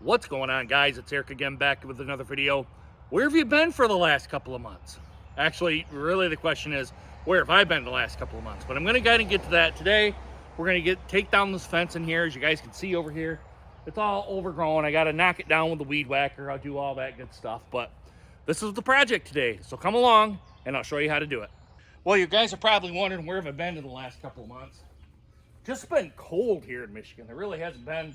What's going on, guys? It's Eric again, back with another video. Where have you been for the last couple of months? Actually, really the question is, where have I been the last couple of months? But I'm going to kind of get to that today. We're going to take down this fence in here. As you guys can see over here, it's all overgrown. I got to knock it down with the weed whacker. I'll do all that good stuff. But this is the project today, so come along and I'll show you how to do it. Well, you guys are probably wondering, where have I been in the last couple of months? Just been cold here in Michigan. There really hasn't been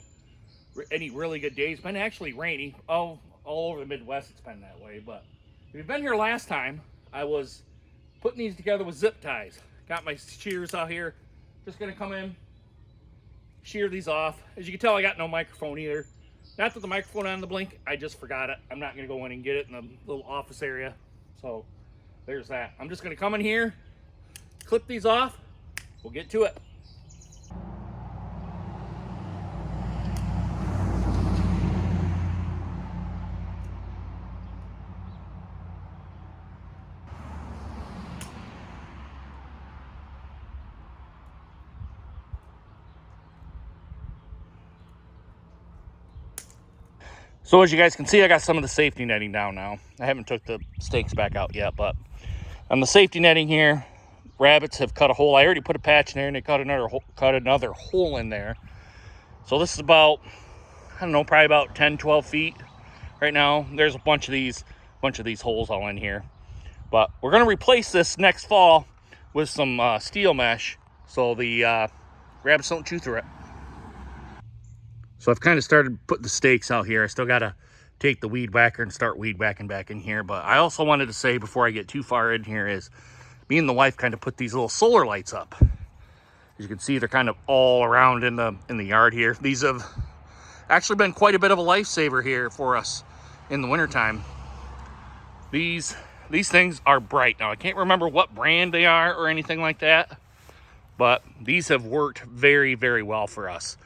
any really good days. It's been actually rainy. All over the Midwest it's been that way. But if you've been here last time, I was putting these together with zip ties. Got my shears out here. Just gonna come in, shear these off. As you can tell, I got no microphone either. Not that the microphone on the blink, I just forgot it. I'm not gonna go in and get it in the little office area. So there's that. I'm just gonna come in here, clip these off. We'll get to it. So as you guys can see, I got some of the safety netting down now. I haven't took the stakes back out yet, but on the safety netting here, rabbits have cut a hole. I already put a patch in there and they cut another hole in there. So this is about, I don't know, probably about 10, 12 feet right now. There's a bunch of these holes all in here. But we're gonna replace this next fall with some steel mesh so the rabbits don't chew through it. So I've kind of started putting the stakes out here. I still got to take the weed whacker and start weed whacking back in here. But I also wanted to say before I get too far in here is me and the wife kind of put these little solar lights up. As you can see, they're kind of all around in the yard here. These have actually been quite a bit of a lifesaver here for us in the wintertime. These things are bright. Now, I can't remember what brand they are or anything like that, but these have worked very, very well for us.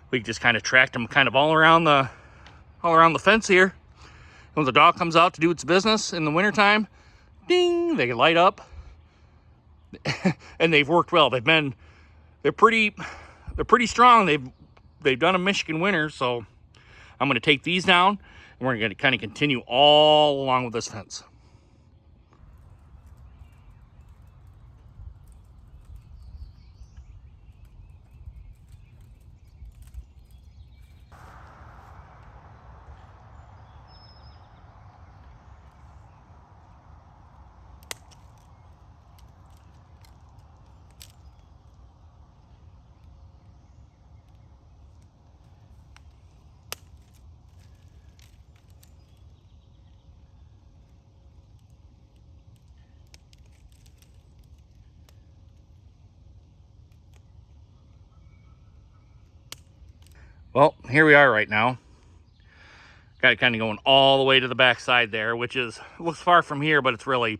We just kind of tracked them kind of all around the fence here. When the dog comes out to do its business in the wintertime, ding, they light up. And they've worked well. They're pretty strong. They've done a Michigan winter, so I'm gonna take these down and we're gonna kind of continue all along with this fence. Well, here we are right now. Got it kind of going all the way to the back side there, which looks far from here, but it's really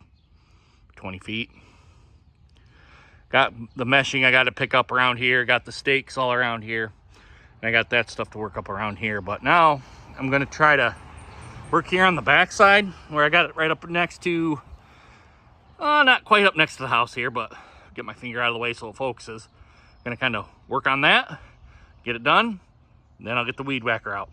20 feet. Got the meshing I got to pick up around here. Got the stakes all around here. And I got that stuff to work up around here. But now I'm going to try to work here on the back side where I got it right up next to, not quite up next to the house here, but get my finger out of the way so it focuses. I'm going to kind of work on that, get it done. Then I'll get the weed whacker out.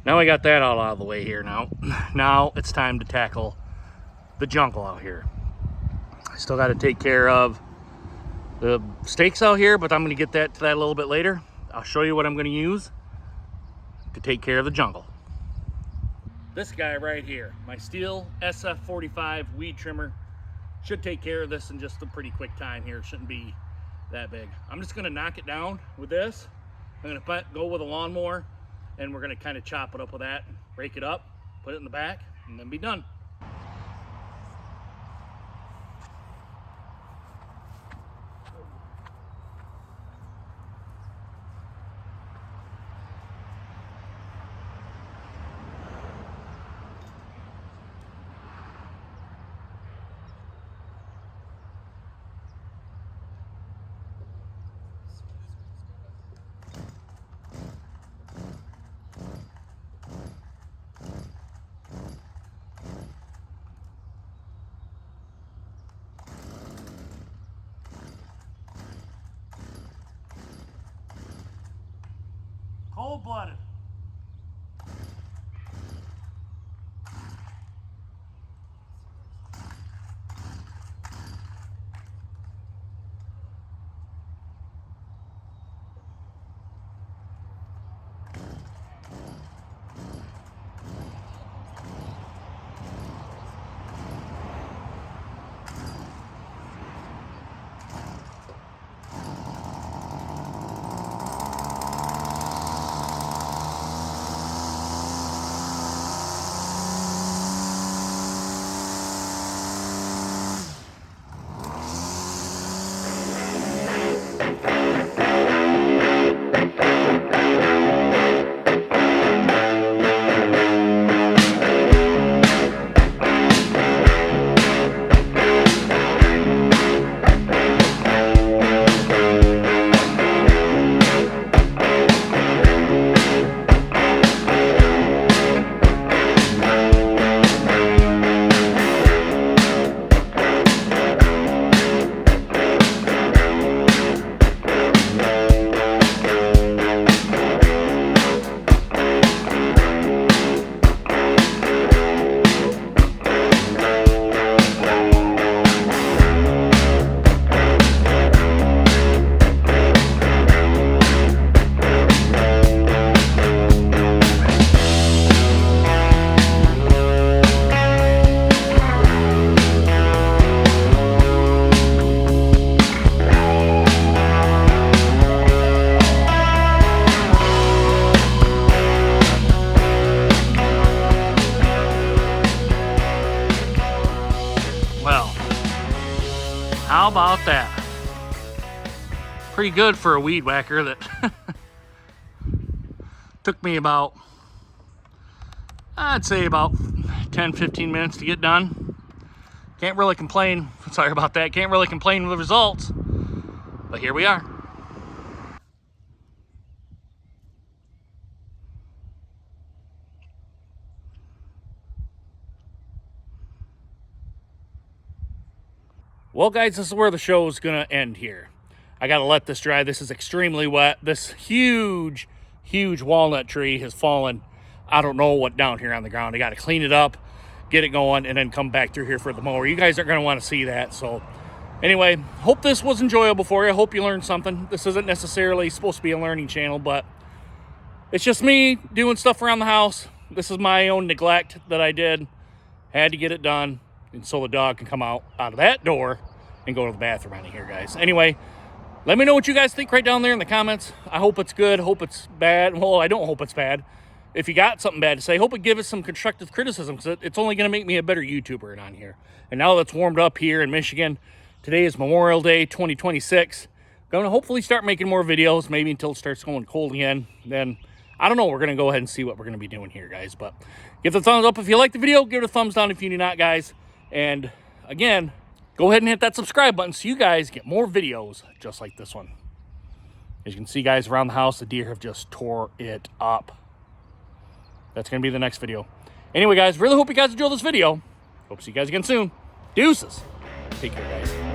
Now I got that all out of the way here now. Now it's time to tackle the jungle out here. I still got to take care of the stakes out here, but I'm going to get to that a little bit later. I'll show you what I'm going to use to take care of the jungle. This guy right here, my Stihl SF45 weed trimmer, should take care of this in just a pretty quick time here. It shouldn't be that big. I'm just going to knock it down with this. I'm going to go with a lawnmower, and we're going to kind of chop it up with that, rake it up, put it in the back, and then be done. Cold-blooded. How about that? Pretty good for a weed whacker that took me about, I'd say about 10-15 minutes to get done. Can't really complain. Sorry about that. Can't really complain with the results. But here we are. Well, guys, this is where the show is going to end here. I got to let this dry. This is extremely wet. This huge walnut tree has fallen. I don't know what down here on the ground. I got to clean it up, get it going, and then come back through here for the mower. You guys aren't going to want to see that. So anyway, hope this was enjoyable for you. I hope you learned something. This isn't necessarily supposed to be a learning channel, but it's just me doing stuff around the house. This is my own neglect that I did. Had to get it done, and so the dog can come out of that door and go to the bathroom out of here, guys. Anyway, let me know what you guys think right down there in the comments. I hope it's good. Hope it's bad. Well, I don't hope it's bad. If you got something bad to say, hope it give us some constructive criticism, because it's only going to make me a better YouTuber on here. And now that it's warmed up here in Michigan, today is Memorial Day 2026. I'm going to hopefully start making more videos, maybe until it starts going cold again. Then, I don't know, we're going to go ahead and see what we're going to be doing here, guys. But give it a thumbs up if you like the video. Give it a thumbs down if you do not, guys. And again, go ahead and hit that subscribe button so you guys get more videos just like this one. As you can see, guys, around the house, the deer have just tore it up. That's going to be the next video. Anyway, guys, really hope you guys enjoyed this video. Hope to see you guys again soon. Deuces. Take care, guys.